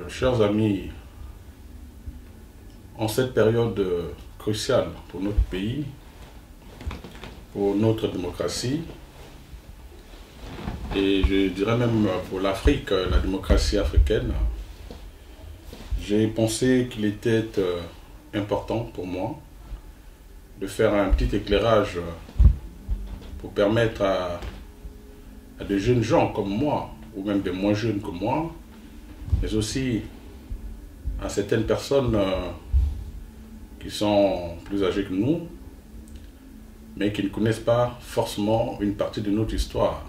Chers amis, en cette période cruciale pour notre pays, pour notre démocratie, et je dirais même pour l'Afrique, la démocratie africaine, j'ai pensé qu'il était important pour moi de faire un petit éclairage pour permettre à des jeunes gens comme moi, ou même des moins jeunes que moi, mais aussi à certaines personnes qui sont plus âgées que nous, mais qui ne connaissent pas forcément une partie de notre histoire.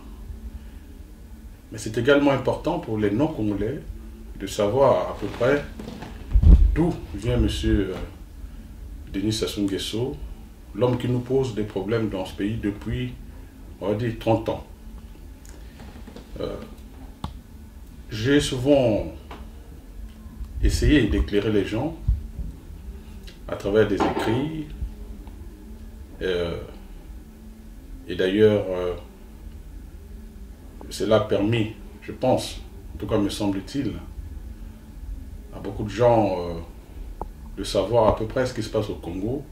Mais c'est également important pour les non-congolais de savoir à peu près d'où vient M. Denis Sassou Nguesso, l'homme qui nous pose des problèmes dans ce pays depuis, on va dire, 30 ans. J'ai souvent essayé d'éclairer les gens à travers des écrits, et d'ailleurs, cela a permis, je pense, en tout cas me semble-t-il, à beaucoup de gens de savoir à peu près ce qui se passe au Congo.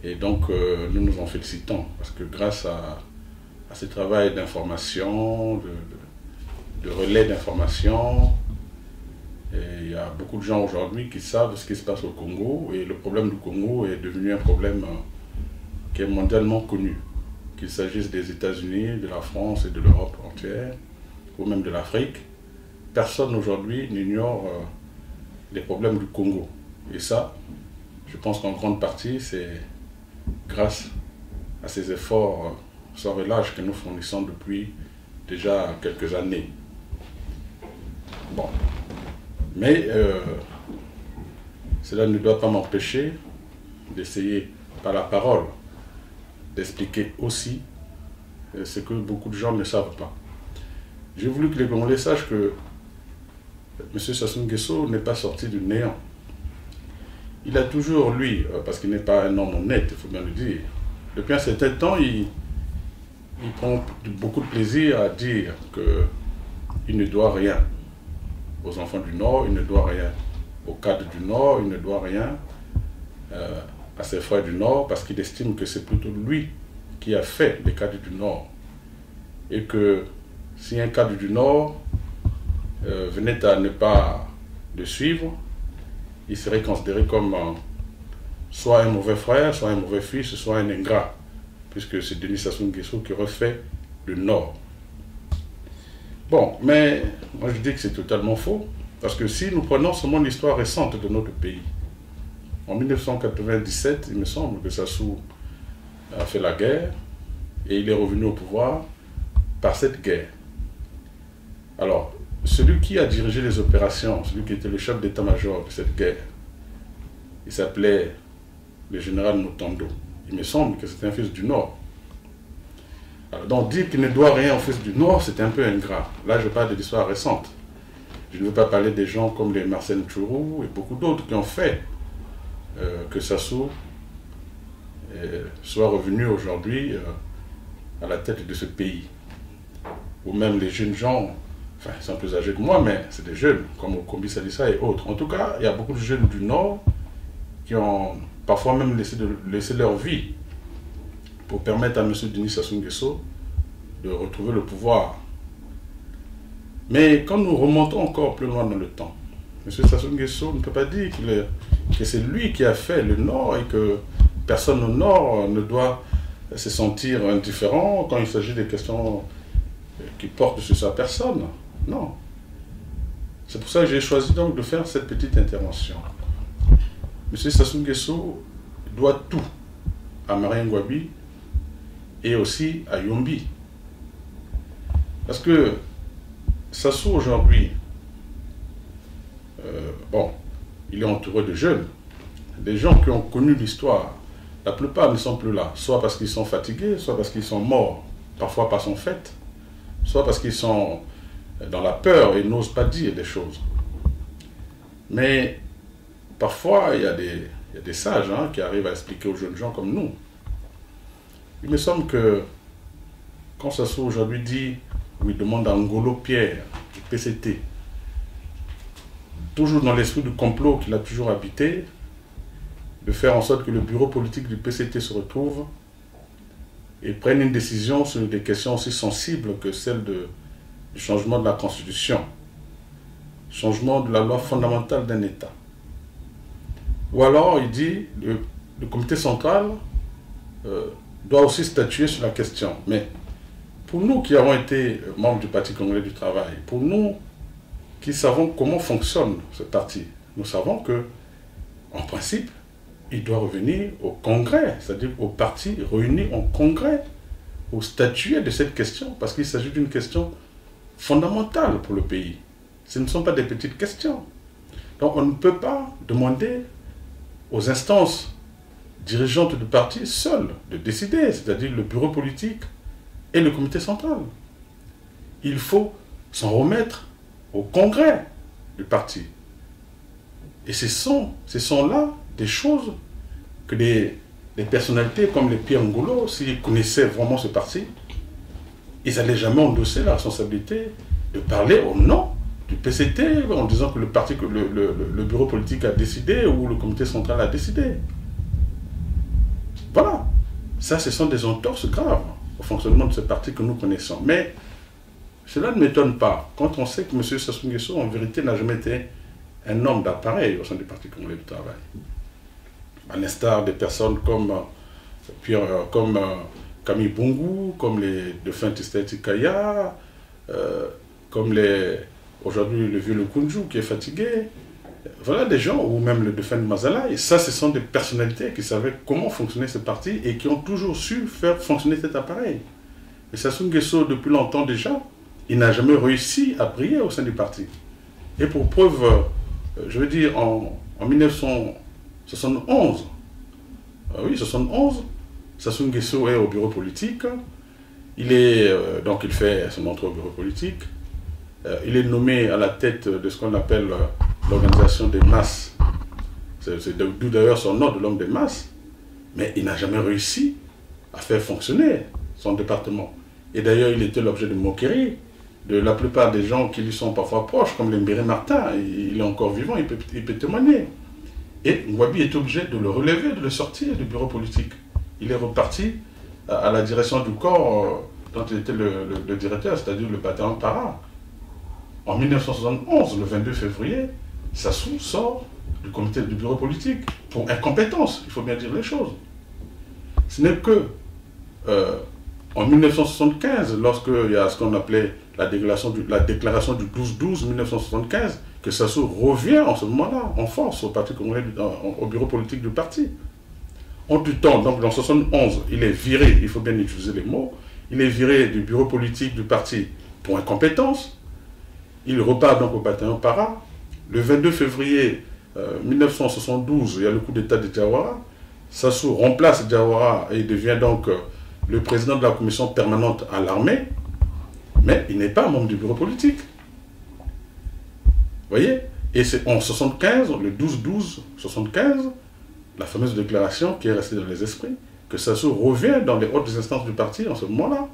Et donc, nous nous en félicitons, parce que grâce à ce travail d'information, de relais d'information, il y a beaucoup de gens aujourd'hui qui savent ce qui se passe au Congo, et le problème du Congo est devenu un problème qui est mondialement connu, qu'il s'agisse des États-Unis, de la France et de l'Europe entière, ou même de l'Afrique. Personne aujourd'hui n'ignore les problèmes du Congo. Et ça, je pense qu'en grande partie, c'est grâce à ces efforts sans relâche que nous fournissons depuis déjà quelques années. Bon. Mais cela ne doit pas m'empêcher d'essayer par la parole d'expliquer aussi ce que beaucoup de gens ne savent pas. J'ai voulu que les Congolais sachent que M. Sassou Nguesso n'est pas sorti du néant. Il a toujours, lui, parce qu'il n'est pas un homme honnête, il faut bien le dire, depuis un certain temps, il prend beaucoup de plaisir à dire qu'il ne doit rien aux enfants du Nord, il ne doit rien aux cadres du Nord, il ne doit rien à ses frères du Nord, parce qu'il estime que c'est plutôt lui qui a fait les cadres du Nord. Et que si un cadre du Nord venait à ne pas le suivre, il serait considéré comme soit un mauvais frère, soit un mauvais fils, soit un ingrat, puisque c'est Denis Sassou Nguesso qui refait le Nord. Bon, mais moi je dis que c'est totalement faux, parce que si nous prenons seulement l'histoire récente de notre pays, en 1997, il me semble que Sassou a fait la guerre, et il est revenu au pouvoir par cette guerre. Alors, celui qui a dirigé les opérations, celui qui était le chef d'état-major de cette guerre, il s'appelait le général Motondo. Il me semble que c'était un fils du Nord. Alors, donc dire qu'il ne doit rien au fils du Nord, c'est un peu ingrat. Là, je parle de l'histoire récente. Je ne veux pas parler des gens comme les Marcel Tchourou et beaucoup d'autres qui ont fait que Sassou soit revenu aujourd'hui à la tête de ce pays. Ou même les jeunes gens, enfin, ils sont plus âgés que moi, mais c'est des jeunes, comme Okombi Salissa et autres. En tout cas, il y a beaucoup de jeunes du Nord qui ont parfois même laissé leur vie pour permettre à M. Denis Sassou Nguesso de retrouver le pouvoir. Mais quand nous remontons encore plus loin dans le temps, M. Sassou Nguesso ne peut pas dire que c'est lui qui a fait le Nord et que personne au Nord ne doit se sentir indifférent quand il s'agit des questions qui portent sur sa personne. Non. C'est pour ça que j'ai choisi donc de faire cette petite intervention. M. Sassou Nguesso doit tout à Marien Ngouabi et aussi à Yombi. Parce que Sassou aujourd'hui, bon, il est entouré de jeunes, des gens qui ont connu l'histoire. La plupart ne sont plus là, soit parce qu'ils sont fatigués, soit parce qu'ils sont morts, parfois par son fait, soit parce qu'ils sont dans la peur et n'osent pas dire des choses. Mais parfois, il y a des sages qui arrivent à expliquer aux jeunes gens comme nous. Il me semble que quand Sassou aujourd'hui dit, ou il demande à Ngolo Pierre, du PCT, toujours dans l'esprit du complot qu'il a toujours habité, de faire en sorte que le bureau politique du PCT se retrouve et prenne une décision sur des questions aussi sensibles que celle du changement de la Constitution, changement de la loi fondamentale d'un État. Ou alors il dit le comité central doit aussi statuer sur la question. Mais pour nous qui avons été membres du Parti congolais du travail, pour nous qui savons comment fonctionne ce parti, nous savons que, en principe, il doit revenir au Congrès, c'est-à-dire au parti réuni en Congrès, au statuer de cette question, parce qu'il s'agit d'une question fondamentale pour le pays. Ce ne sont pas des petites questions. Donc on ne peut pas demander aux instances dirigeantes du parti seules de décider, c'est-à-dire le bureau politique et le comité central. Il faut s'en remettre au Congrès du parti. Et ce sont là des choses que des personnalités comme les Pierre Ngolo, s'ils connaissaient vraiment ce parti, ils n'allaient jamais endosser la responsabilité de parler au nom du PCT en disant que le bureau politique a décidé ou le comité central a décidé. Voilà. Ça, ce sont des entorses graves au fonctionnement de ce parti que nous connaissons. Mais cela ne m'étonne pas quand on sait que M. Sassou Nguesso, en vérité, n'a jamais été un homme d'appareil au sein du Parti congolais du travail. À l'instar des personnes comme Camille Bongou, comme les défunts Tistet Tikaya, comme aujourd'hui le vieux Lukunju qui est fatigué. Voilà des gens, ou même le défunt Mazala. Et ça, ce sont des personnalités qui savaient comment fonctionnait ce parti et qui ont toujours su faire fonctionner cet appareil. Mais Sassou Nguesso, depuis longtemps déjà, il n'a jamais réussi à briller au sein du parti. Et pour preuve, je veux dire, en 1971, Sassou Nguesso est au bureau politique. Donc il fait son entrée au bureau politique. Il est nommé à la tête de ce qu'on appelle l'organisation des masses. C'est d'où d'ailleurs son nom de l'homme des masses. Mais il n'a jamais réussi à faire fonctionner son département. Et d'ailleurs, il était l'objet de moqueries de la plupart des gens qui lui sont parfois proches, comme Mbéré Martin. Il est encore vivant, il peut témoigner. Et Ngouabi est obligé de le relever, de le sortir du bureau politique. Il est reparti à la direction du corps dont il était le directeur, c'est-à-dire le bataillon Para. En 1971, le 22 février, Sassou sort du bureau politique pour incompétence, il faut bien dire les choses. Ce n'est que en 1975, lorsqu'il y a ce qu'on appelait la déclaration du 12-12-1975, que Sassou revient en ce moment-là, en force, au Parti congolais, au bureau politique du parti. En tout temps, donc en 1971, il est viré, il faut bien utiliser les mots, il est viré du bureau politique du parti pour incompétence. Il repart donc au bataillon Para. Le 22 février 1972, il y a le coup d'état de Diawara. Sassou remplace Diawara et devient donc le président de la commission permanente à l'armée. Mais il n'est pas membre du bureau politique. Vous voyez? Et c'est en 1975, le 12-12-75, la fameuse déclaration qui est restée dans les esprits, que Sassou revient dans les hautes instances du parti en ce moment-là.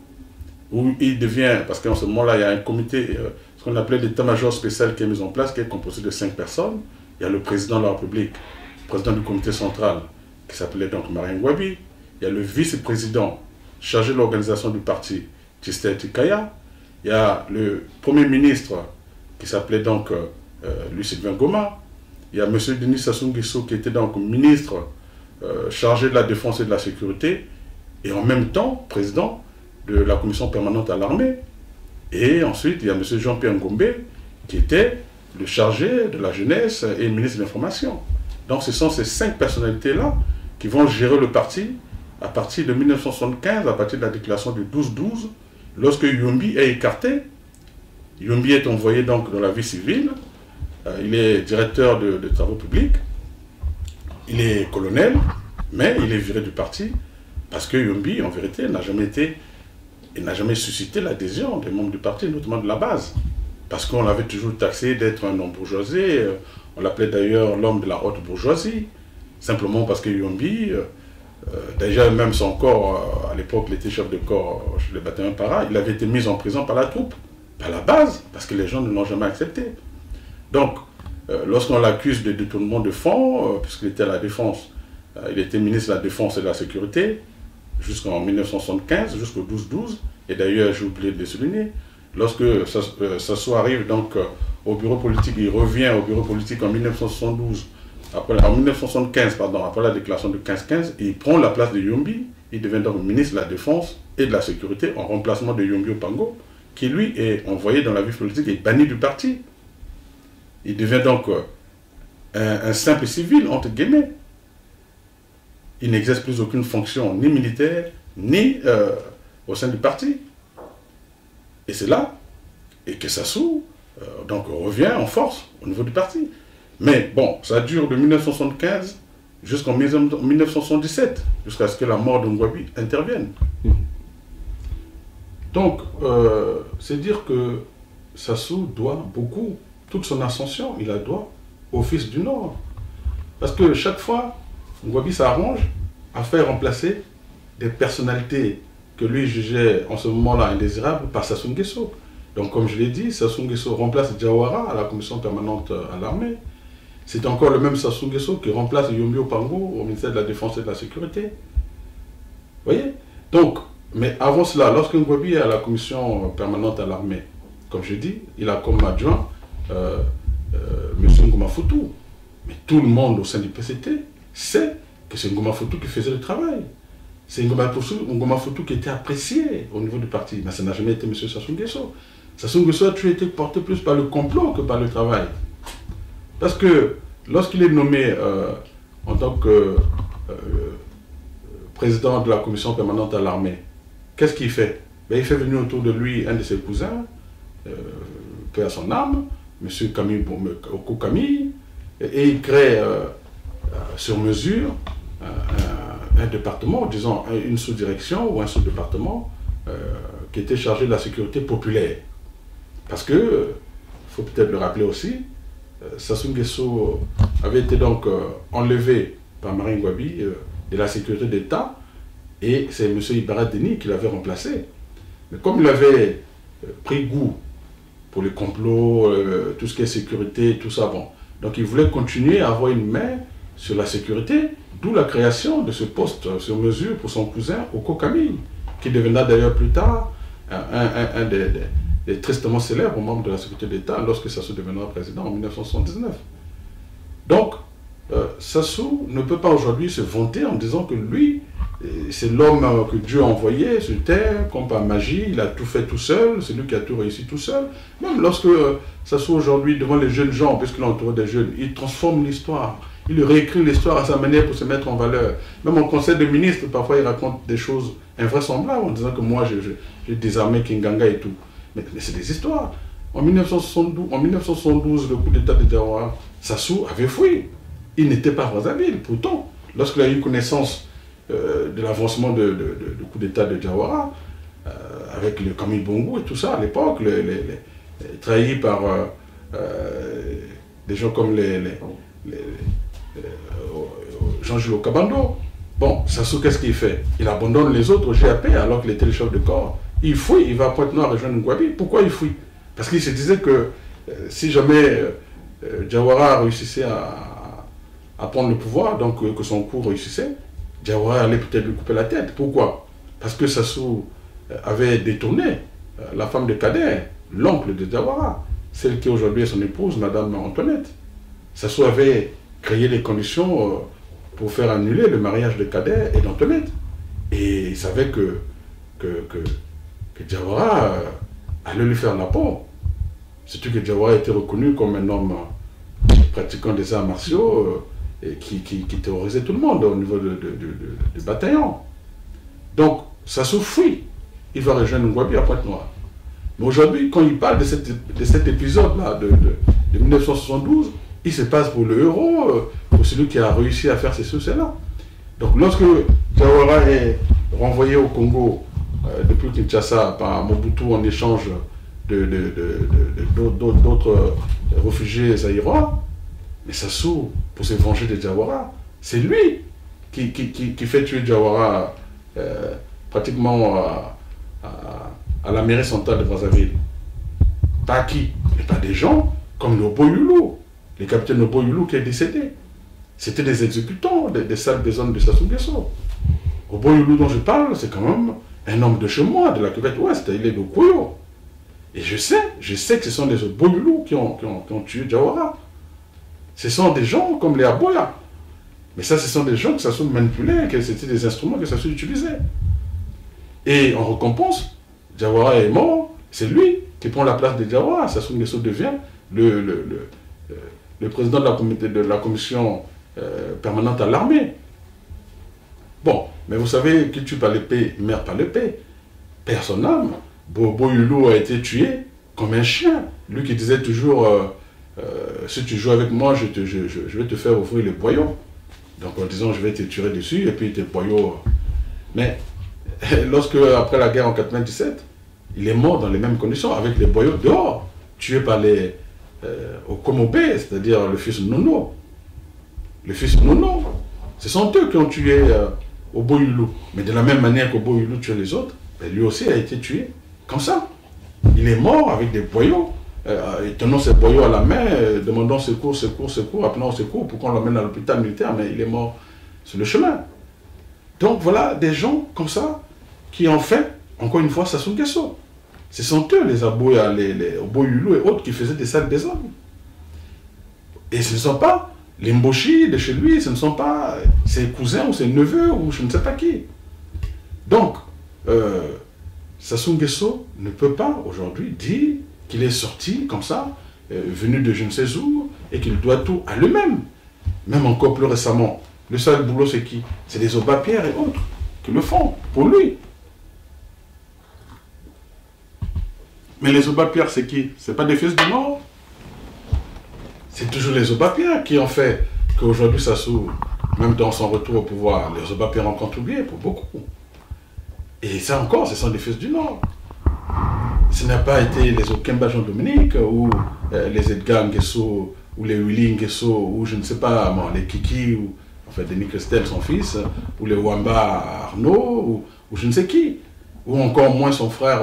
Où il devient, parce qu'en ce moment-là, il y a un comité, ce qu'on appelait l'état-major spécial qui est mis en place, qui est composé de 5 personnes. Il y a le président de la République, le président du comité central, qui s'appelait donc Marien Ngouabi. Il y a le vice-président chargé de l'organisation du parti, Tistet Tikaya. Il y a le premier ministre, qui s'appelait donc Louis-Sylvain Goma. Il y a M. Denis Sassou Nguesso, qui était donc ministre chargé de la défense et de la sécurité, et en même temps, président de la commission permanente à l'armée. Et ensuite, il y a M. Jean-Pierre Ngombe, qui était le chargé de la jeunesse et ministre de l'information. Donc ce sont ces 5 personnalités-là qui vont gérer le parti à partir de 1975, à partir de la déclaration du 12-12, lorsque Yombi est écarté. Yombi est envoyé donc dans la vie civile. Il est directeur de travaux publics. Il est colonel, mais il est viré du parti parce que Yombi, en vérité, n'a jamais suscité l'adhésion des membres du parti, notamment de la base. Parce qu'on l'avait toujours taxé d'être un homme bourgeoisé. On l'appelait d'ailleurs l'homme de la haute bourgeoisie. Simplement parce que Yombi, déjà même son corps, à l'époque, il était chef de corps chez les bataillons Para, il avait été mis en prison par la troupe, par la base, parce que les gens ne l'ont jamais accepté. Donc, lorsqu'on l'accuse de détournement de fonds, puisqu'il était à la Défense, il était ministre de la Défense et de la Sécurité, jusqu'en 1975, jusqu'au 12-12, et d'ailleurs, j'ai oublié de le souligner, lorsque Sassou arrive donc au bureau politique, il revient au bureau politique en 1972, en 1975, pardon, après la déclaration de 15-15, et il prend la place de Yombi, il devient donc ministre de la Défense et de la Sécurité en remplacement de Yombi Opango, qui lui est envoyé dans la vie politique et banni du parti. Il devient donc un simple civil, entre guillemets. Il n'exerce plus aucune fonction, ni militaire, ni au sein du parti. Et c'est là et que Sassou donc revient en force au niveau du parti. Mais bon, ça dure de 1975 jusqu'en 1977, jusqu'à ce que la mort de Ngouabi intervienne. Donc, c'est dire que Sassou doit beaucoup, toute son ascension, il la doit au Fils du Nord. Parce que chaque fois, Ngouabi s'arrange à faire remplacer des personnalités que lui jugeait en ce moment-là indésirables par Sassou Nguesso. Donc, comme je l'ai dit, Sassou Nguesso remplace Diawara à la commission permanente à l'armée. C'est encore le même Sassou Nguesso qui remplace Yombi Opango au ministère de la Défense et de la Sécurité. Vous voyez? Donc, mais avant cela, lorsque Ngouabi est à la commission permanente à l'armée, comme je dis, il a comme adjoint M. Ngoma Foutou. Mais tout le monde au sein du PCT sait que c'est Ngoma Foutou qui faisait le travail. C'est Ngoma Foutou qui était apprécié au niveau du parti. Mais ça n'a jamais été M. Sassou Nguesso. Sassou Nguesso a toujours été porté plus par le complot que par le travail. Parce que lorsqu'il est nommé en tant que président de la commission permanente à l'armée, qu'est-ce qu'il fait? Ben, il fait venir autour de lui un de ses cousins, paix à son âme, M. Camille Oko Camille, et il crée sur mesure un département, disons une sous-direction ou un sous-département qui était chargé de la sécurité populaire. Parce que, il faut peut-être le rappeler aussi, Sassou Nguesso avait été donc enlevé par Marine Ngouabi de la sécurité d'État et c'est M. Ibarat Denis qui l'avait remplacé. Mais comme il avait pris goût pour les complots, tout ce qui est sécurité, tout ça, bon, donc il voulait continuer à avoir une main sur la sécurité, d'où la création de ce poste sur mesure pour son cousin Oko Camille, qui deviendra d'ailleurs plus tard un des tristement célèbres membres de la sécurité d'État lorsque Sassou deviendra président en 1979. Donc, Sassou ne peut pas aujourd'hui se vanter en disant que lui, c'est l'homme que Dieu a envoyé sur terre, comme par magie, il a tout fait tout seul, c'est lui qui a tout réussi tout seul. Même lorsque Sassou aujourd'hui, devant les jeunes gens, puisqu'il est entouré des jeunes, il transforme l'histoire, il réécrit l'histoire à sa manière pour se mettre en valeur. Même en conseil de ministres, parfois il raconte des choses invraisemblables en disant que moi j'ai désarmé Kinganga et tout. Mais c'est des histoires. En 1972, le coup d'État de Diawara, Sassou avait fui. Il n'était pas Brazzaville. Pourtant, lorsqu'il a eu connaissance de l'avancement du coup d'État de Diawara, avec le Camille Bongo et tout ça, à l'époque, trahi par des gens comme Jean-Jules Okabando. Bon, Sassou, qu'est-ce qu'il fait? Il abandonne les autres au GAP alors qu'il était le chef de corps. Il fuit, il va à Pointe-Noire rejoindre Ngouabi. Pourquoi il fuit? Parce qu'il se disait que si jamais Diawara réussissait à prendre le pouvoir, donc que son coup réussissait, Diawara allait peut-être lui couper la tête. Pourquoi? Parce que Sassou avait détourné la femme de Kader, l'oncle de Diawara, celle qui aujourd'hui est son épouse, Madame Antoinette. Sassou avait créé les conditions pour faire annuler le mariage de Kader et d'Antoinette. Et il savait que Diawara allait lui faire la peau. Surtout que Diawara était reconnu comme un homme pratiquant des arts martiaux et qui terrorisait tout le monde au niveau du bataillon. Donc, Sassou fuit. Il va rejoindre Ngouabi à Pointe-Noire. Mais aujourd'hui, quand il parle de cet épisode-là de 1972, il se passe pour le héros, pour celui qui a réussi à faire ces choses-là. Donc, lorsque Diawara est renvoyé au Congo depuis Kinshasa par Mobutu en échange d'autres réfugiés zaïrois, mais Sassou, pour se venger de Diawara, c'est lui qui fait tuer Diawara pratiquement à la mairie centrale de Brazzaville. Pas qui? Mais pas des gens comme le Boyoulou, le capitaine Oboyoulou qui est décédé. C'était des exécutants des salles des zones de Sassou Nguesso. Oboyoulou dont je parle, c'est quand même un homme de chez moi, de la Québec Ouest, il est de Koyo. Et je sais que ce sont des Oboyoulou qui ont tué Jawara. Ce sont des gens comme les Aboya. Mais ça, ce sont des gens que Sassou manipulait, que c'était des instruments que Sassou utilisait. Et en récompense, Jawara est mort, c'est lui qui prend la place de Jawara. Sassou Nguesso devient le président de la commission permanente à l'armée. Bon, mais vous savez, qui tue par l'épée, meurt par l'épée. Perd son âme. Oboyoulou a été tué comme un chien. Lui qui disait toujours, si tu joues avec moi, je vais te faire ouvrir les boyaux. Donc en disant, je vais te tirer dessus, et puis tes boyaux... Mais lorsque, après la guerre en 97, il est mort dans les mêmes conditions, avec les boyaux dehors, tué par les Okomobé, c'est-à-dire le fils Nono. Le fils Nono, ce sont eux qui ont tué Oboyoulou. Mais de la même manière qu'Oboyoulou tuait les autres, ben, lui aussi a été tué comme ça. Il est mort avec des boyaux, tenant ses boyaux à la main, demandant secours, appelant au secours pour qu'on l'emmène à l'hôpital militaire, mais il est mort sur le chemin. Donc voilà des gens comme ça qui ont fait, encore une fois, Sassou Nguesso. Ce sont eux, les Aboya, les Oboyoulou et autres, qui faisaient des salles des hommes. Et ce ne sont pas les Mboshi de chez lui, ce ne sont pas ses cousins ou ses neveux ou je ne sais pas qui. Donc, Sassou Nguesso ne peut pas aujourd'hui dire qu'il est sorti comme ça, venu de je ne sais où, et qu'il doit tout à lui-même. Même encore plus récemment, le seul boulot c'est qui? C'est les Oba Pierre et autres qui le font pour lui. Mais les Oba Pierre c'est qui? C'est pas des fils du Nord. C'est toujours les Oba Pierre qui ont fait qu'aujourd'hui Sassou, même dans son retour au pouvoir, les Oba Pierre ont contribué pour beaucoup. Et ça encore, ce sont des fils du Nord. Ce n'a pas été les Okemba Jean-Dominique, ou les Edgar Nguesso, ou les Willy Nguesso, ou je ne sais pas, bon, les Kiki, ou enfin Denis Christel, son fils, ou les Wamba Arnaud, ou je ne sais qui, ou encore moins son frère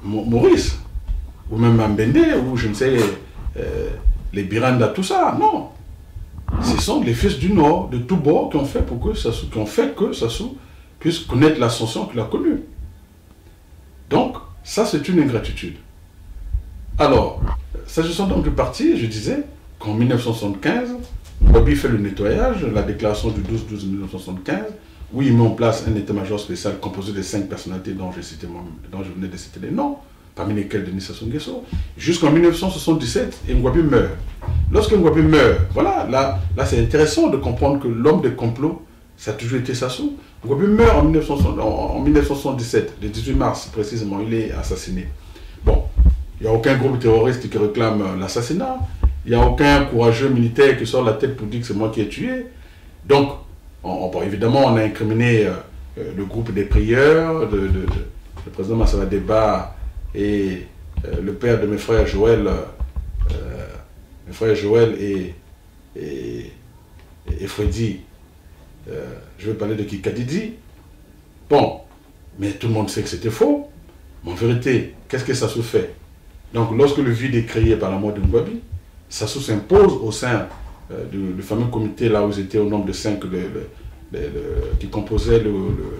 Maurice, ou même Mbende, ou je ne sais, les Biranda, tout ça, non. Ce sont les fils du Nord, de tous bords, qui ont fait que Sassou puisse connaître l'ascension qu'il a connue. Donc, ça c'est une ingratitude. Alors, s'agissant donc du parti, je disais qu'en 1975, Ngouabi fait le nettoyage, la déclaration du 12-12-1975, où il met en place un état-major spécial composé de 5 personnalités dont je venais de citer les noms, parmi lesquels Denis Sassou Nguesso, jusqu'en 1977, et Ngouabi meurt. Lorsque Ngouabi meurt, voilà, là c'est intéressant de comprendre que l'homme de complot, ça a toujours été Sassou. Ngouabi meurt en 1977, le 18 mars précisément, il est assassiné. Bon, il n'y a aucun groupe terroriste qui réclame l'assassinat, il n'y a aucun courageux militaire qui sort la tête pour dire que c'est moi qui ai tué. Donc, bon, évidemment, on a incriminé le groupe des prieurs, le président Massala Deba et le père de mes frères Joël, et Freddy. Je vais parler de Kikadidi. Bon, mais tout le monde sait que c'était faux. Mais en vérité, qu'est-ce que Sassou fait? Donc, lorsque le vide est créé par la mort de Ngouabi, Sassou s'impose au sein du fameux comité, là où ils étaient au nombre de 5 qui composaient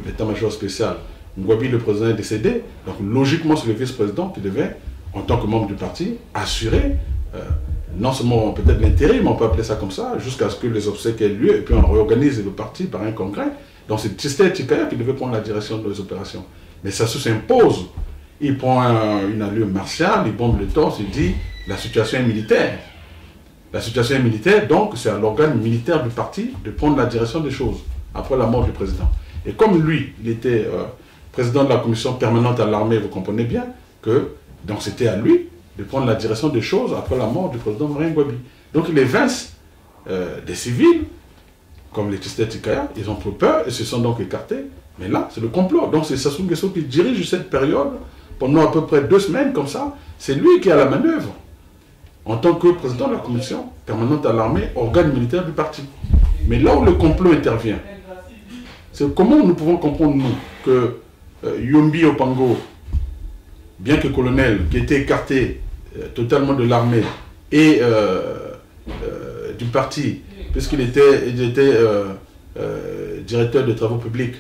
l'état-major spécial. Ngouabi, le président, est décédé. Donc, logiquement, c'est le vice-président qui devait, en tant que membre du parti, assurer non seulement peut-être l'intérim, on peut appeler ça comme ça, jusqu'à ce que les obsèques aient lieu, et puis on réorganise le parti par un congrès. Donc c'est Tistet Tipper qui devait prendre la direction des opérations. Mais Sassou s'impose. Il prend une allure martiale, il bombe le torse, il dit la situation est militaire. La situation est militaire, donc c'est à l'organe militaire du parti de prendre la direction des choses, après la mort du président. Et comme lui, il était président de la commission permanente à l'armée, vous comprenez bien que donc c'était à lui de prendre la direction des choses après la mort du président Marien Ngouabi. Donc il évince des civils, comme les Tistet Tikaya, ils ont pris peur et se sont donc écartés. Mais là, c'est le complot. Donc c'est Sassou Nguesso qui dirige cette période pendant à peu près 2 semaines comme ça. C'est lui qui est à la manœuvre en tant que président de la commission permanente à l'armée, organe militaire du parti. Mais là où le complot intervient, c'est comment nous pouvons comprendre, nous, que Yombi Opango, bien que colonel, qui était écarté totalement de l'armée et du parti, puisqu'il était directeur de travaux publics.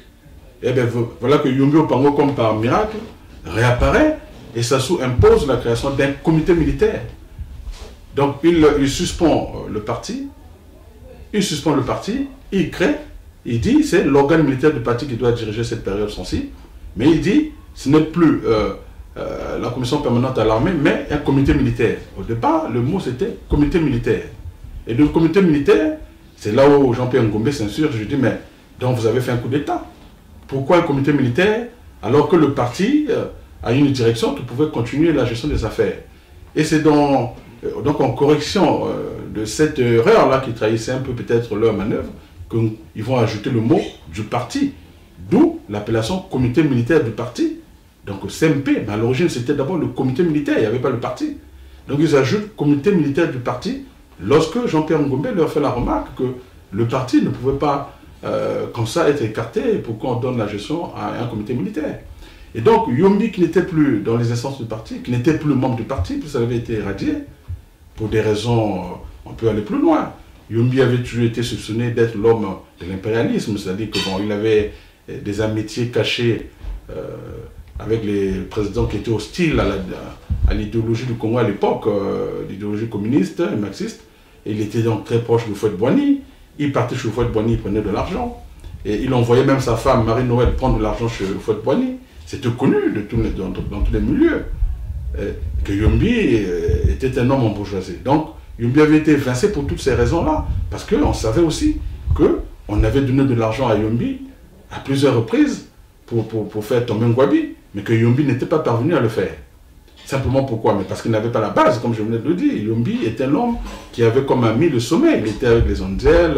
Et bien voilà que Yombi Opango, comme par miracle, réapparaît et Sassou impose la création d'un comité militaire. Donc il suspend le parti, il crée, il dit c'est l'organe militaire du parti qui doit diriger cette période sensible, mais il dit ce n'est plus la commission permanente à l'armée, mais un comité militaire. Au départ, le mot c'était comité militaire. Et le comité militaire, c'est là où Jean-Pierre Ngombe s'insurge, je dis mais donc vous avez fait un coup d'État. Pourquoi un comité militaire alors que le parti a une direction qui pouvait continuer la gestion des affaires? Et c'est donc en correction de cette erreur-là qui trahissait un peu peut-être leur manœuvre, qu'ils vont ajouter le mot du parti, d'où l'appellation comité militaire du parti. Donc CMP, mais à l'origine c'était d'abord le comité militaire, il n'y avait pas le parti. Donc ils ajoutent comité militaire du parti lorsque Jean-Pierre Ngombe leur fait la remarque que le parti ne pouvait pas comme ça être écarté pour qu'on donne la gestion à un comité militaire. Et donc Yombi, qui n'était plus dans les instances du parti, qui n'était plus membre du parti, puis ça avait été éradié, pour des raisons, on peut aller plus loin. Yombi avait toujours été soupçonné d'être l'homme de l'impérialisme, c'est-à-dire qu'il avait des amitiés cachées avec les présidents qui étaient hostiles à l'idéologie du Congo à l'époque, l'idéologie communiste et marxiste. Et il était donc très proche de Houphouët-Boigny. Il partait chez Houphouët-Boigny, il prenait de l'argent. Et il envoyait même sa femme, Marie-Noël, prendre de l'argent chez Houphouët-Boigny. C'était connu dans tous les milieux. Que Yombi était un homme en bourgeoisie. Donc, Yombi avait été évincé pour toutes ces raisons-là. Parce qu'on savait aussi qu'on avait donné de l'argent à Yombi à plusieurs reprises pour faire tomber Ngouabi, mais que Yombi n'était pas parvenu à le faire. Simplement pourquoi? Mais parce qu'il n'avait pas la base, comme je venais de le dire. Yombi était l'homme qui avait comme ami le sommet. Il était avec les Ondiel,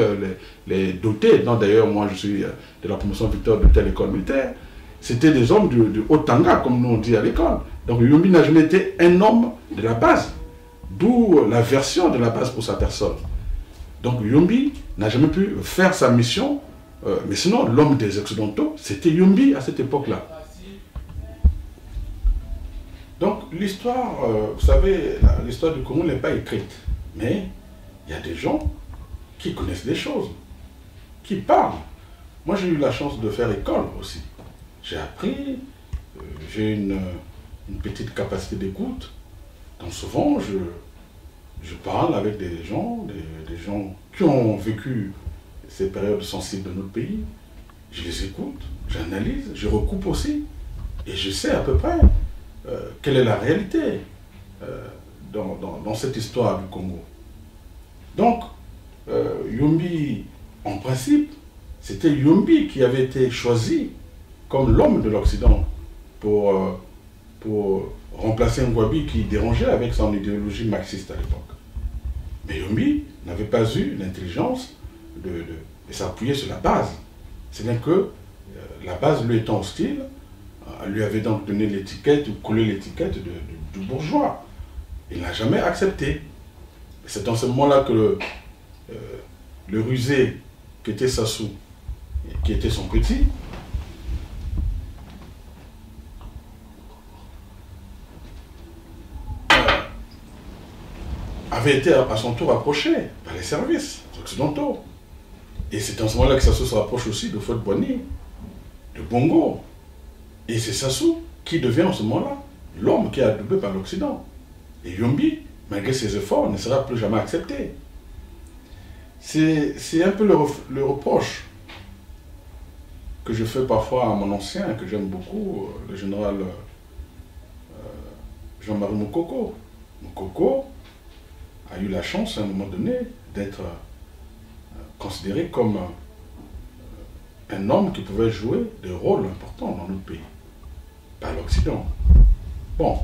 les dotés. D'ailleurs, moi je suis de la promotion Victor de telle école militaire. C'était des hommes de haut tanga, comme nous on dit à l'école. Donc Yombi n'a jamais été un homme de la base. D'où la version de la base pour sa personne. Donc Yombi n'a jamais pu faire sa mission. Mais sinon, l'homme des Occidentaux, c'était Yombi à cette époque-là. Donc l'histoire, vous savez, l'histoire du Congo n'est pas écrite. Mais il y a des gens qui connaissent des choses, qui parlent. Moi j'ai eu la chance de faire école aussi. J'ai appris, j'ai une petite capacité d'écoute. Donc souvent je parle avec des gens qui ont vécu ces périodes sensibles de notre pays. Je les écoute, j'analyse, je recoupe aussi. Et je sais à peu près quelle est la réalité dans cette histoire du Congo. Donc, Yombi, en principe, c'était Yombi qui avait été choisi comme l'homme de l'Occident pour remplacer Ngouabi qui dérangeait avec son idéologie marxiste à l'époque. Mais Yombi n'avait pas eu l'intelligence de s'appuyer sur la base. C'est bien que la base lui étant hostile, lui avait donc donné l'étiquette ou collé l'étiquette du bourgeois. Il n'a jamais accepté. C'est dans ce moment-là que le rusé qui était Sassou, qui était son petit, avait été à son tour approché par les services occidentaux. Et c'est dans ce moment-là que Sassou se rapproche aussi de Houphouët-Boigny, de Bongo. Et c'est Sassou qui devient en ce moment-là l'homme qui est adoubé par l'Occident. Et Yombi, malgré ses efforts, ne sera plus jamais accepté. C'est un peu le reproche que je fais parfois à mon ancien, que j'aime beaucoup, le général Jean-Marie Mokoko. Mokoko a eu la chance à un moment donné d'être considéré comme un homme qui pouvait jouer des rôles importants dans notre pays, par l'Occident. Bon,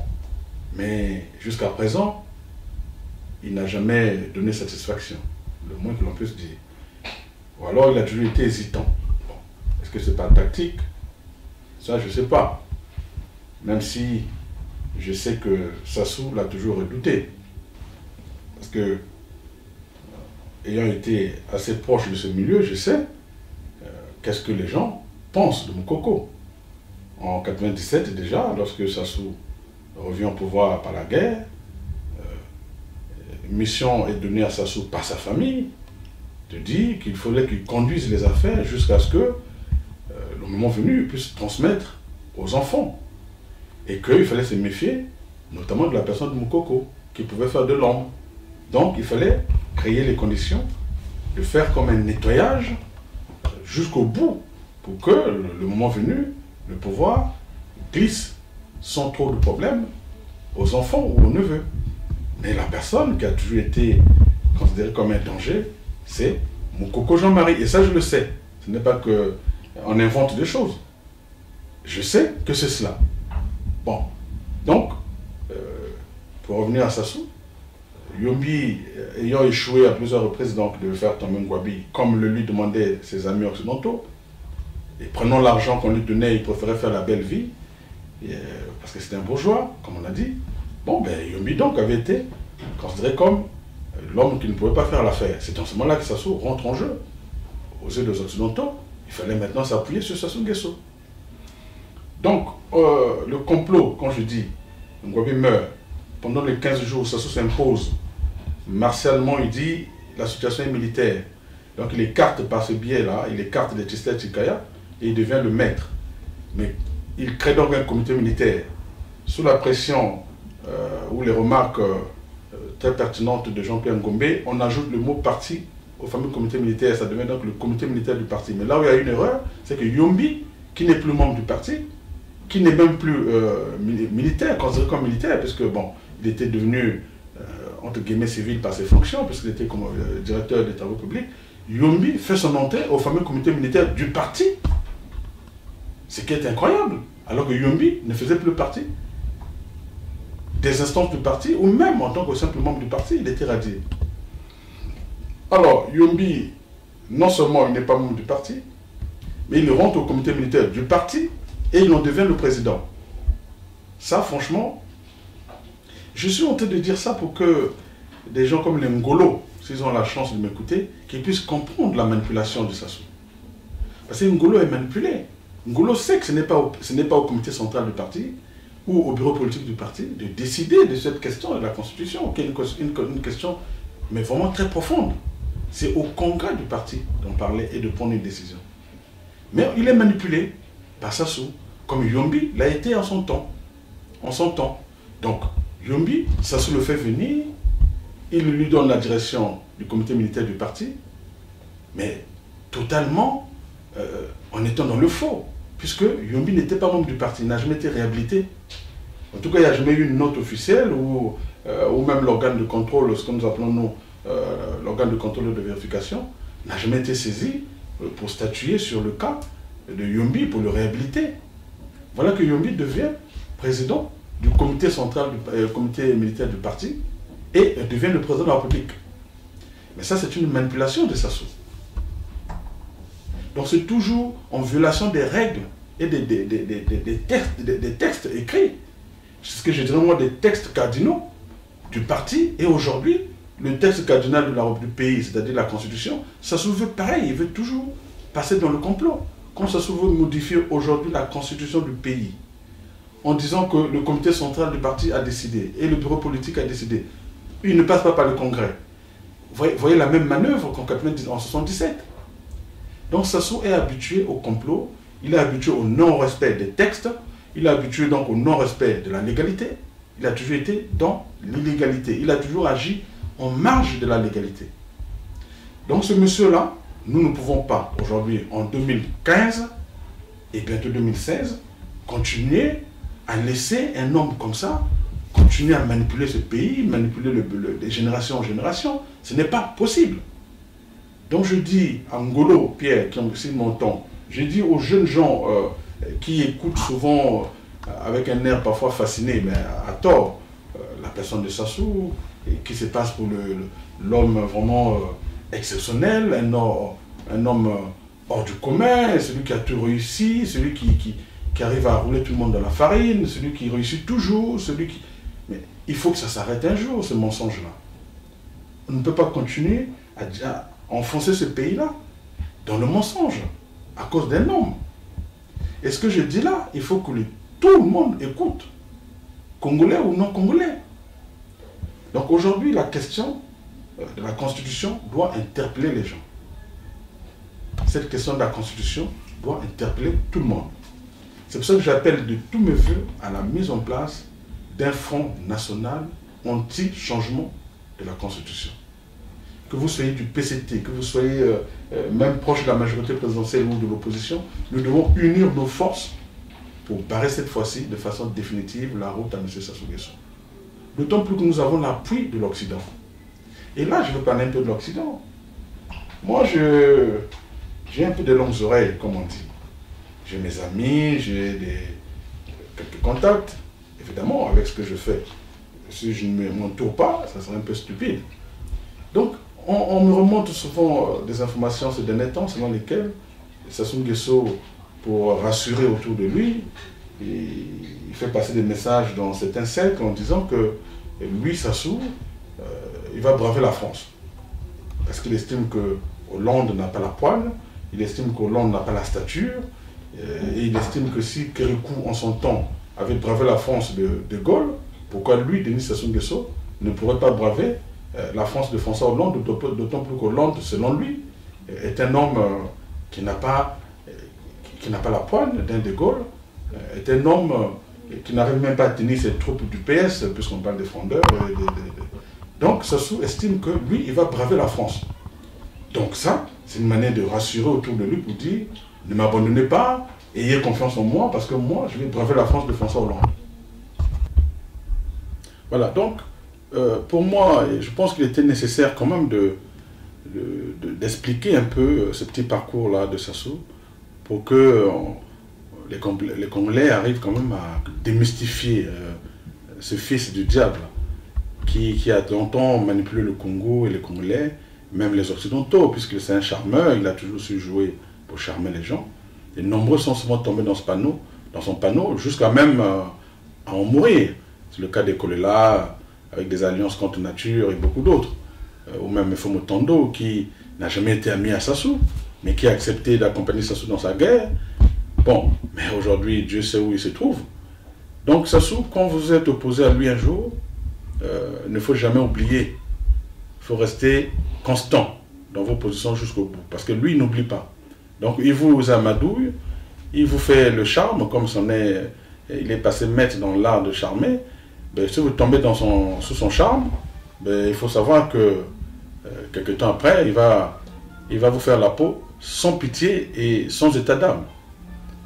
mais jusqu'à présent, il n'a jamais donné satisfaction, le moins que l'on puisse dire. Ou alors il a toujours été hésitant. Bon, est-ce que c'est pas tactique? Ça, je ne sais pas. Même si je sais que Sassou l'a toujours redouté. Parce que, ayant été assez proche de ce milieu, je sais qu'est-ce que les gens pensent de Mokoko. En 1997 déjà, lorsque Sassou revient au pouvoir par la guerre, mission est donnée à Sassou par sa famille, de dire qu'il fallait qu'il conduise les affaires jusqu'à ce que, le moment venu, il puisse transmettre aux enfants. Et qu'il fallait se méfier, notamment de la personne de Moukoko, qui pouvait faire de l'ombre. Donc il fallait créer les conditions de faire comme un nettoyage jusqu'au bout, pour que, le moment venu, le pouvoir glisse sans trop de problèmes aux enfants ou aux neveux. Mais la personne qui a toujours été considérée comme un danger, c'est Moukoko Jean-Marie. Et ça, je le sais. Ce n'est pas qu'on invente des choses. Je sais que c'est cela. Bon. Donc, pour revenir à Sassou, Yombi ayant échoué à plusieurs reprises donc, de faire tomber Ngouabi, comme le lui demandaient ses amis occidentaux, et prenant l'argent qu'on lui donnait, il préférait faire la belle vie, parce que c'était un bourgeois, comme on a dit. Bon, ben Yombi donc avait été considéré comme l'homme qui ne pouvait pas faire l'affaire. C'est en ce moment-là que Sassou rentre en jeu. Aux yeux des occidentaux, il fallait maintenant s'appuyer sur Sassou Nguesso. Donc, le complot, quand je dis, Ngouabi meurt, pendant les 15 jours, Sassou s'impose. Martialement, il dit, la situation est militaire. Donc il écarte par ce biais-là, il écarte les Tchistet Chikaya, et il devient le maître. Mais il crée donc un comité militaire. Sous la pression ou les remarques très pertinentes de Jean-Pierre Ngombe, on ajoute le mot parti au fameux comité militaire. Ça devient donc le comité militaire du parti. Mais là où il y a une erreur, c'est que Yombi, qui n'est plus membre du parti, qui n'est même plus militaire, considéré comme militaire, puisque bon, il était devenu, entre guillemets, civil par ses fonctions, puisqu'il était comme directeur des travaux publics, Yombi fait son entrée au fameux comité militaire du parti. Ce qui est incroyable, alors que Yombi ne faisait plus partie des instances du parti, ou même en tant que simple membre du parti, il était radié. Alors, Yombi, non seulement il n'est pas membre du parti, mais il rentre au comité militaire du parti et il en devient le président. Ça, franchement, je suis en train de dire ça pour que des gens comme les Ngolo, s'ils ont la chance de m'écouter, qu'ils puissent comprendre la manipulation de Sassou. Parce que Ngolo est manipulé. Ngolo sait que ce n'est pas au comité central du parti ou au bureau politique du parti de décider de cette question de la Constitution, qui est une question mais vraiment très profonde. C'est au congrès du parti d'en parler et de prendre une décision. Mais il est manipulé par Sassou, comme Yombi l'a été en son temps. En son temps. Donc, Yombi, Sassou le fait venir, il lui donne la direction du comité militaire du parti, mais totalement en étant dans le faux, puisque Yombi n'était pas membre du parti, il n'a jamais été réhabilité. En tout cas, il n'y a jamais eu une note officielle ou même l'organe de contrôle, ce que nous appelons nous, l'organe de contrôle de vérification, n'a jamais été saisi pour statuer sur le cas de Yombi pour le réhabiliter. Voilà que Yombi devient président du comité central, du comité militaire du parti, et devient le président de la République. Mais ça, c'est une manipulation de Sassou. Donc c'est toujours en violation des règles et des textes écrits. C'est ce que je dirais moi, des textes cardinaux du parti. Et aujourd'hui, le texte cardinal du pays, c'est-à-dire la Constitution, Sassou veut pareil, il veut toujours passer dans le complot. Quand Sassou veut modifier aujourd'hui la Constitution du pays, en disant que le comité central du parti a décidé et le bureau politique a décidé, il ne passe pas par le Congrès. Vous voyez la même manœuvre qu'en 1977. Donc Sassou est habitué au complot, il est habitué au non-respect des textes, il est habitué donc au non-respect de la légalité, il a toujours été dans l'illégalité, il a toujours agi en marge de la légalité. Donc ce monsieur-là, nous ne pouvons pas aujourd'hui, en 2015 et bientôt 2016, continuer à laisser un homme comme ça continuer à manipuler ce pays, manipuler de génération en génération. Ce n'est pas possible. Donc je dis à Ngolo, Pierre, qui ont aussi mon temps, je dis aux jeunes gens qui écoutent souvent avec un air parfois fasciné, mais à tort, la personne de Sassou, et qui se passe pour l'homme vraiment exceptionnel, un homme hors du commun, celui qui a tout réussi, celui qui arrive à rouler tout le monde dans la farine, celui qui réussit toujours, celui qui... Mais il faut que ça s'arrête un jour, ce mensonge-là. On ne peut pas continuer à enfoncer ce pays-là dans le mensonge, à cause d'un homme. Et ce que je dis là, il faut que tout le monde écoute, congolais ou non congolais. Donc aujourd'hui, la question de la Constitution doit interpeller les gens. Cette question de la Constitution doit interpeller tout le monde. C'est pour ça que j'appelle de tous mes voeux à la mise en place d'un front national anti-changement de la Constitution. Que vous soyez du PCT, que vous soyez même proche de la majorité présidentielle ou de l'opposition, nous devons unir nos forces pour barrer cette fois-ci de façon définitive la route à M. Sassou Nguesso. D'autant plus que nous avons l'appui de l'Occident. Et là, je veux parler un peu de l'Occident. Moi, j'ai un peu de longues oreilles, comme on dit. J'ai mes amis, j'ai quelques contacts, évidemment, avec ce que je fais. Si je ne m'entoure pas, ça serait un peu stupide. Donc, on me remonte souvent des informations ces derniers temps selon lesquelles Sassou Nguesso, pour rassurer autour de lui, il fait passer des messages dans certains cercles en disant que lui, Sassou, il va braver la France. Parce qu'il estime que Hollande n'a pas la poigne, il estime qu'Hollande n'a pas la stature, et il estime que si Kérékou, en son temps, avait bravé la France de Gaulle, pourquoi lui, Denis Sassou Nguesso, ne pourrait pas braver la France de François Hollande, d'autant plus qu'Hollande, selon lui, est un homme qui n'a pas la poigne d'un de Gaulle, est un homme qui n'arrive même pas à tenir ses troupes du PS, puisqu'on parle des frondeurs. Donc Sassou estime que lui, il va braver la France. Donc ça, c'est une manière de rassurer autour de lui pour dire, ne m'abandonnez pas, ayez confiance en moi, parce que moi, je vais braver la France de François Hollande. Voilà, donc, pour moi, je pense qu'il était nécessaire quand même d'expliquer un peu ce petit parcours-là de Sassou, pour que les Congolais arrivent quand même à démystifier ce fils du diable qui a longtemps manipulé le Congo et les Congolais, même les Occidentaux, puisque c'est un charmeur, il a toujours su jouer pour charmer les gens. Et nombreux sont souvent tombés dans son panneau, jusqu'à même à en mourir. C'est le cas des Kolela, avec des alliances contre nature et beaucoup d'autres. Ou même Mfumu Tondo, qui n'a jamais été ami à Sassou, mais qui a accepté d'accompagner Sassou dans sa guerre. Bon, mais aujourd'hui, Dieu sait où il se trouve. Donc Sassou, quand vous êtes opposé à lui un jour, il ne faut jamais oublier. Il faut rester constant dans vos positions jusqu'au bout. Parce que lui, il n'oublie pas. Donc il vous amadouille, il vous fait le charme, comme il est passé maître dans l'art de charmer. Ben, si vous tombez sous son charme, ben, il faut savoir que quelque temps après, il va vous faire la peau sans pitié et sans état d'âme.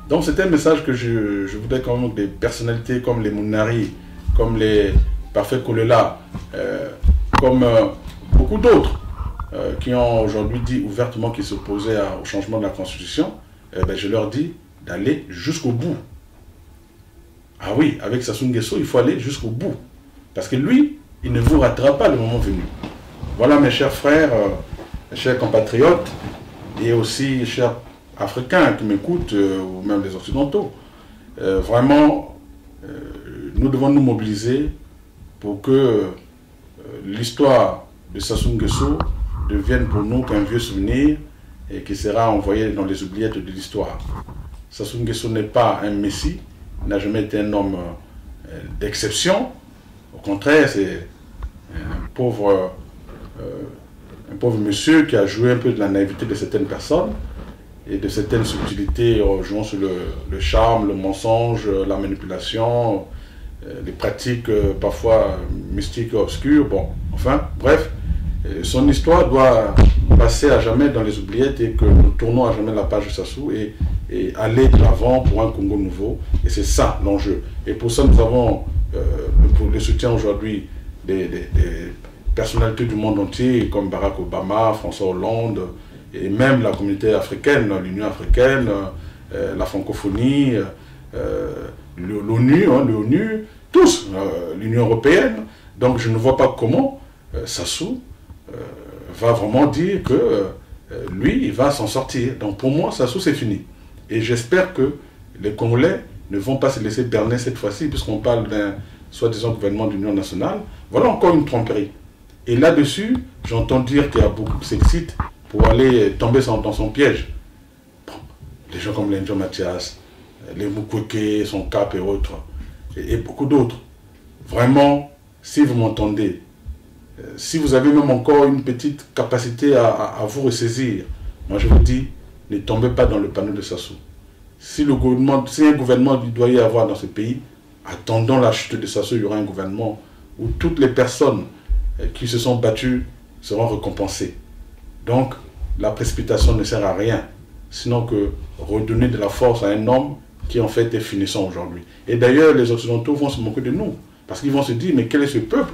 Donc c'est un message que je voudrais quand même que des personnalités comme les Mounari, comme les Parfait Kolela, comme beaucoup d'autres qui ont aujourd'hui dit ouvertement qu'ils s'opposaient au changement de la Constitution, ben, je leur dis d'aller jusqu'au bout. Ah oui, avec Sassou Nguesso, il faut aller jusqu'au bout. Parce que lui, il ne vous ratera pas le moment venu. Voilà mes chers frères, mes chers compatriotes, et aussi chers Africains qui m'écoutent, ou même les Occidentaux. Vraiment, nous devons nous mobiliser pour que l'histoire de Sassou Nguesso devienne pour nous qu'un vieux souvenir et qui sera envoyé dans les oubliettes de l'histoire. Sassou Nguesso n'est pas un messie, n'a jamais été un homme d'exception. Au contraire, c'est un pauvre monsieur qui a joué un peu de la naïveté de certaines personnes et de certaines subtilités jouant sur le charme, le mensonge, la manipulation, les pratiques parfois mystiques et obscures. Bon, enfin, bref, son histoire doit passer à jamais dans les oubliettes et que nous tournons à jamais la page de Sassou et aller de l'avant pour un Congo nouveau. Et c'est ça l'enjeu. Et pour ça, nous avons pour le soutien aujourd'hui des personnalités du monde entier comme Barack Obama, François Hollande et même la communauté africaine, l'Union africaine, la francophonie, l'ONU, tous, l'Union européenne. Donc je ne vois pas comment Sassou va vraiment dire que lui, il va s'en sortir. Donc pour moi, Sassou, c'est fini. Et j'espère que les Congolais ne vont pas se laisser berner cette fois-ci, puisqu'on parle d'un soi-disant gouvernement d'union nationale. Voilà encore une tromperie. Et là-dessus, j'entends dire qu'il y a beaucoup qui s'excitent pour aller tomber dans son piège. Bon, les gens comme Lenjo Mathias, les Mukwege, son Cap et autres, et beaucoup d'autres. Vraiment, si vous m'entendez, Si vous avez même encore une petite capacité à vous ressaisir, moi je vous dis, ne tombez pas dans le panneau de Sassou. Si un gouvernement doit y avoir dans ce pays, attendons la chute de Sassou, il y aura un gouvernement où toutes les personnes qui se sont battues seront récompensées. Donc, la précipitation ne sert à rien, sinon que redonner de la force à un homme qui en fait est finissant aujourd'hui. Et d'ailleurs, les Occidentaux vont se moquer de nous, parce qu'ils vont se dire, mais quel est ce peuple?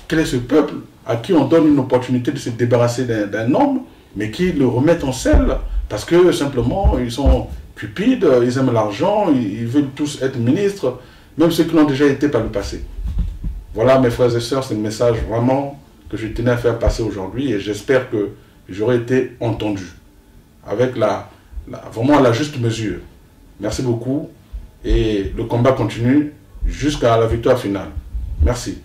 Quel est ce peuple à qui on donne une opportunité de se débarrasser d'un homme, mais qui le remettent en selle, parce que simplement, ils sont cupides, ils aiment l'argent, ils veulent tous être ministres, même ceux qui l'ont déjà été par le passé. Voilà, mes frères et sœurs, c'est le message vraiment que je tenais à faire passer aujourd'hui, et j'espère que j'aurai été entendu avec vraiment la juste mesure. Merci beaucoup, et le combat continue jusqu'à la victoire finale. Merci.